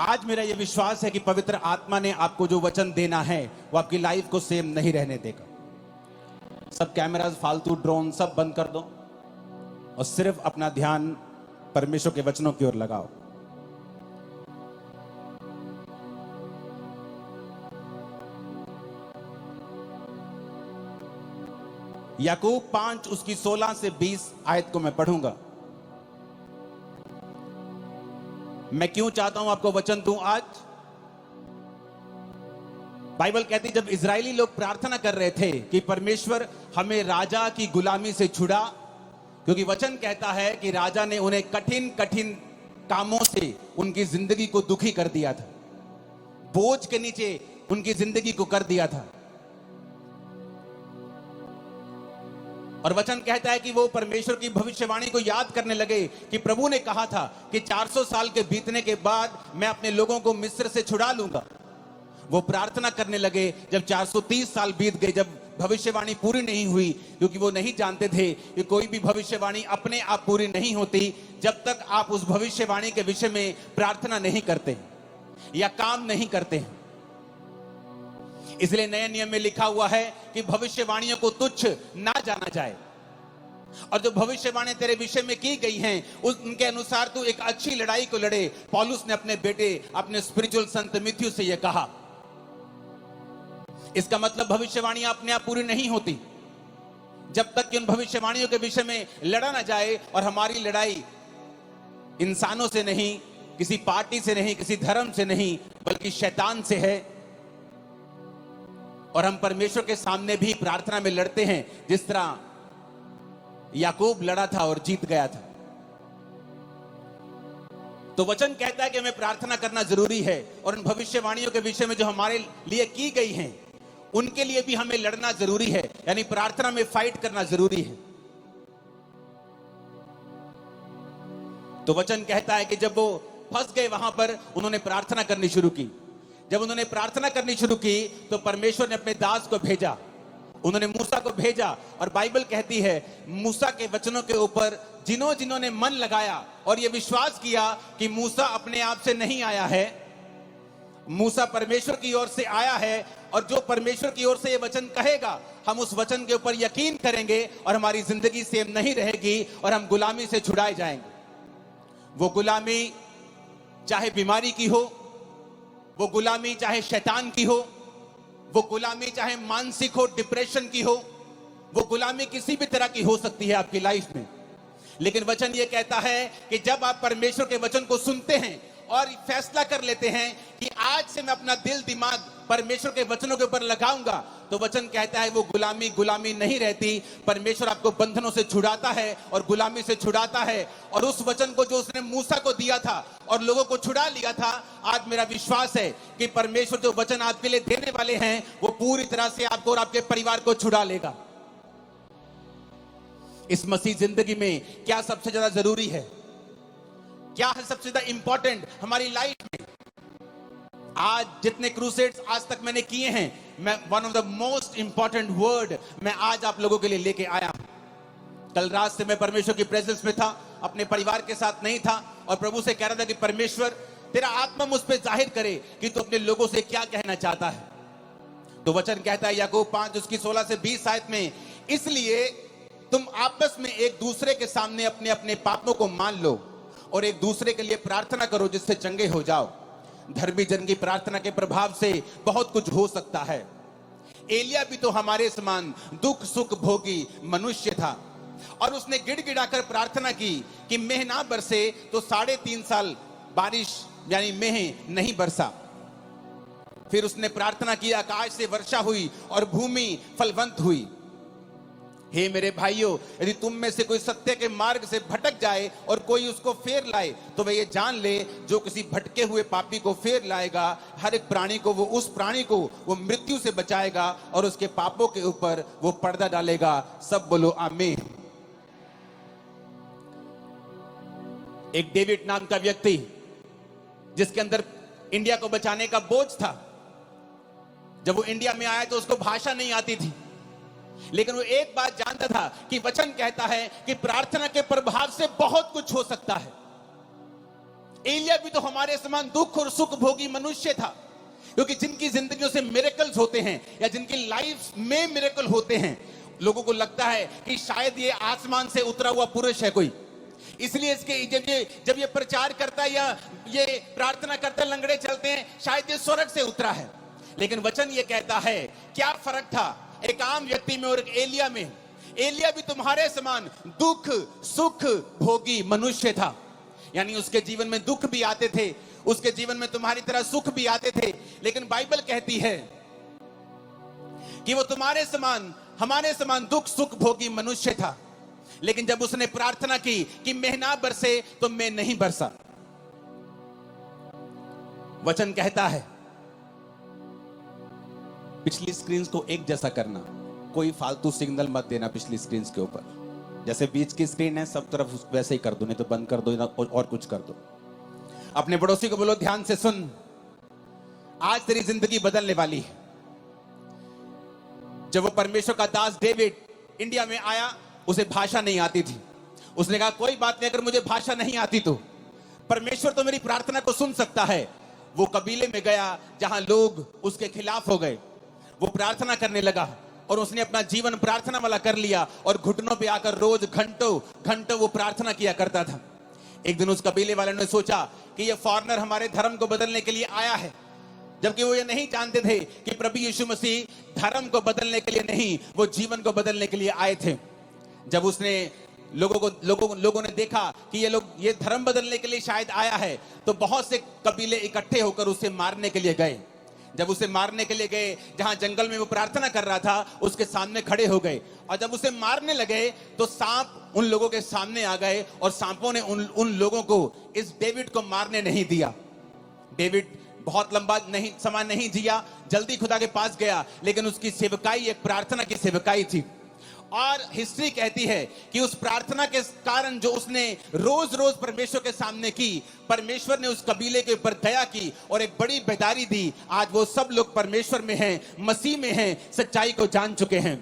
आज मेरा यह विश्वास है कि पवित्र आत्मा ने आपको जो वचन देना है वो आपकी लाइफ को सेम नहीं रहने देगा। सब कैमरास, फालतू ड्रोन सब बंद कर दो और सिर्फ अपना ध्यान परमेश्वर के वचनों की ओर लगाओ। याकूब 5 उसकी 16 से 20 आयत को मैं पढ़ूंगा। मैं क्यों चाहता हूं आपको वचन दूं आज? बाइबल कहती जब इजरायली लोग प्रार्थना कर रहे थे कि परमेश्वर हमें राजा की गुलामी से छुड़ा, क्योंकि वचन कहता है कि राजा ने उन्हें कठिन कठिन कामों से उनकी जिंदगी को दुखी कर दिया था, बोझ के नीचे उनकी जिंदगी को कर दिया था। और वचन कहता है कि वो परमेश्वर की भविष्यवाणी को याद करने लगे कि प्रभु ने कहा था कि 400 साल के बीतने के बाद मैं अपने लोगों को मिस्र से छुड़ा लूंगा। वो प्रार्थना करने लगे जब 430 साल बीत गए, जब भविष्यवाणी पूरी नहीं हुई, क्योंकि वो नहीं जानते थे कि कोई भी भविष्यवाणी अपने आप पूरी नहीं होती जब तक आप उस भविष्यवाणी के विषय में प्रार्थना नहीं करते या काम नहीं करते। इसलिए नए नियम में लिखा हुआ है कि भविष्यवाणियों को तुच्छ ना जाना जाए, और जो भविष्यवाणी तेरे विषय में की गई हैं उनके अनुसार तू एक अच्छी लड़ाई को लड़े। पौलुस ने अपने बेटे, अपने स्पिरिचुअल सन तीमुथियुस से यह कहा। इसका मतलब भविष्यवाणियां अपने आप पूरी नहीं होती जब तक कि उन भविष्यवाणियों के विषय में लड़ा ना जाए। और हमारी लड़ाई इंसानों से नहीं, किसी पार्टी से नहीं, किसी धर्म से नहीं, बल्कि शैतान से है। और हम परमेश्वर के सामने भी प्रार्थना में लड़ते हैं जिस तरह याकूब लड़ा था और जीत गया था। तो वचन कहता है कि हमें प्रार्थना करना जरूरी है, और उन भविष्यवाणियों के विषय में जो हमारे लिए की गई हैं उनके लिए भी हमें लड़ना जरूरी है, यानी प्रार्थना में फाइट करना जरूरी है। तो वचन कहता है कि जब वो फंस गए वहां पर, उन्होंने प्रार्थना करनी शुरू की। जब उन्होंने प्रार्थना करनी शुरू की तो परमेश्वर ने अपने दास को भेजा, उन्होंने मूसा को भेजा। और बाइबल कहती है मूसा के वचनों के ऊपर जिन्होंने मन लगाया और यह विश्वास किया कि मूसा अपने आप से नहीं आया है, मूसा परमेश्वर की ओर से आया है, और जो परमेश्वर की ओर से यह वचन कहेगा हम उस वचन के ऊपर यकीन करेंगे और हमारी जिंदगी सेम नहीं रहेगी और हम गुलामी से छुड़ाए जाएंगे। वो गुलामी चाहे बीमारी की हो, वो गुलामी चाहे शैतान की हो, वो गुलामी चाहे मानसिक हो, डिप्रेशन की हो, वो गुलामी किसी भी तरह की हो सकती है आपकी लाइफ में। लेकिन वचन ये कहता है कि जब आप परमेश्वर के वचन को सुनते हैं और फैसला कर लेते हैं कि आज से मैं अपना दिल दिमाग परमेश्वर के वचनों के ऊपर लगाऊंगा, तो वचन कहता है वो गुलामी नहीं रहती। परमेश्वर आपको बंधनों से छुड़ाता है और गुलामी से छुड़ाता है। और उस वचन को जो उसने मूसा को दिया था और लोगों को छुड़ा लिया था, आज मेरा विश्वास है कि परमेश्वर जो वचन आपके लिए देने वाले हैं वो पूरी तरह से आपको और आपके परिवार को छुड़ा लेगा। इस मसीह जिंदगी में क्या सबसे ज्यादा जरूरी है, क्या है सबसे ज्यादा इंपॉर्टेंट हमारी लाइफ में? आज जितने क्रूसेड्स आज तक मैंने किए हैं, मैं one of the most important word मैं आज आप लोगों के लिए लेके आया हूं। कल रात से मैं परमेश्वर की प्रेजेंस में था, अपने परिवार के साथ नहीं था, और प्रभु से कह रहा था कि परमेश्वर तेरा आत्मा मुझ पे जाहिर करे कि तू अपने लोगों से क्या कहना चाहता है। तो वचन कहता है याकूब 5 उसकी 16 से 20 आयत में, इसलिए तुम आपस में एक दूसरे के सामने अपने अपने पापों को मान लो और एक दूसरे के लिए प्रार्थना करो जिससे चंगे हो जाओ। धर्मी जन की प्रार्थना के प्रभाव से बहुत कुछ हो सकता है। एलिया भी तो हमारे समान दुख सुख भोगी मनुष्य था, और उसने गिड़गिड़ाकर प्रार्थना की कि मेह ना बरसे, तो 3.5 साल बारिश यानी मेह नहीं बरसा। फिर उसने प्रार्थना की, आकाश से वर्षा हुई और भूमि फलवंत हुई। हे मेरे भाइयों, यदि तुम में से कोई सत्य के मार्ग से भटक जाए और कोई उसको फेर लाए, तो वह ये जान ले जो किसी भटके हुए पापी को फेर लाएगा, हर एक प्राणी को वो उस प्राणी को वो मृत्यु से बचाएगा और उसके पापों के ऊपर वो पर्दा डालेगा। सब बोलो आमीन। एक डेविड नाम का व्यक्ति जिसके अंदर इंडिया को बचाने का बोझ था, जब वो इंडिया में आया तो उसको भाषा नहीं आती थी, लेकिन वो एक बात जानता था कि वचन कहता है कि प्रार्थना के प्रभाव से बहुत कुछ हो सकता है। एलिया भी तो हमारे समान दुख और सुख भोगी मनुष्य था, क्योंकि जिनकी जिंदगियों से मिरेकल्स होते हैं या जिनकी लाइफ में मिरेकल होते हैं, लोगों को लगता है कि शायद ये आसमान से उतरा हुआ पुरुष है कोई, इसलिए इसके जब ये प्रचार करता है या ये प्रार्थना करता है, लंगड़े चलते हैं, शायद ये स्वर्ग से उतरा है। लेकिन वचन ये कहता है, क्या फर्क था एक आम व्यक्ति में और एक एलिया में? एलिया भी तुम्हारे समान दुख सुख भोगी मनुष्य था, यानी उसके जीवन में दुख भी आते थे, उसके जीवन में तुम्हारी तरह सुख भी आते थे, लेकिन बाइबल कहती है कि वो तुम्हारे समान हमारे समान दुख सुख भोगी मनुष्य था। लेकिन जब उसने प्रार्थना की कि मैं ना बरसे, तो मैं नहीं बरसा। वचन कहता है, पिछली स्क्रीन को एक जैसा करना, कोई फालतू सिग्नल मत देना पिछली स्क्रीन के ऊपर। जैसे बीच की स्क्रीन है सब तरफ वैसे ही कर दो, नहीं तो बंद कर दो और कुछ कर दो। अपने पड़ोसी को बोलो, ध्यान से सुन, आज तेरी जिंदगी बदलने वाली है। जब वो परमेश्वर का दास डेविड इंडिया में आया, उसे भाषा नहीं आती थी। उसने कहा, कोई बात नहीं, अगर मुझे भाषा नहीं आती तो परमेश्वर तो मेरी प्रार्थना को सुन सकता है। वो कबीले में गया जहां लोग उसके खिलाफ हो गए, वो प्रार्थना करने लगा और उसने अपना जीवन प्रार्थना वाला कर लिया और घुटनों पे आकर रोज घंटों घंटों वो प्रार्थना किया करता था। एक दिन उस कबीले वाले ने सोचा कि ये फॉरेनर हमारे धर्म को बदलने के लिए आया है, जबकि वो ये नहीं जानते थे कि प्रभु यीशु मसीह धर्म को बदलने के लिए नहीं, वो जीवन को बदलने के लिए आए थे। जब उसने लोगों ने देखा कि ये धर्म बदलने के लिए शायद आया है, तो बहुत से कबीले इकट्ठे होकर उसे मारने के लिए गए। जब उसे मारने के लिए गए, जहां जंगल में वो प्रार्थना कर रहा था, उसके सामने खड़े हो गए और जब उसे मारने लगे तो सांप उन लोगों के सामने आ गए और सांपों ने उन लोगों को इस डेविड को मारने नहीं दिया। डेविड बहुत लंबा समय नहीं जिया, जल्दी खुदा के पास गया, लेकिन उसकी सेवकाई एक प्रार्थना की सेवकाई थी। और हिस्ट्री कहती है कि उस प्रार्थना के कारण जो उसने रोज रोज परमेश्वर के सामने की, परमेश्वर ने उस कबीले के ऊपर दया की और एक बड़ी बेदारी दी। आज वो सब लोग परमेश्वर में हैं, मसीह में हैं, सच्चाई को जान चुके हैं।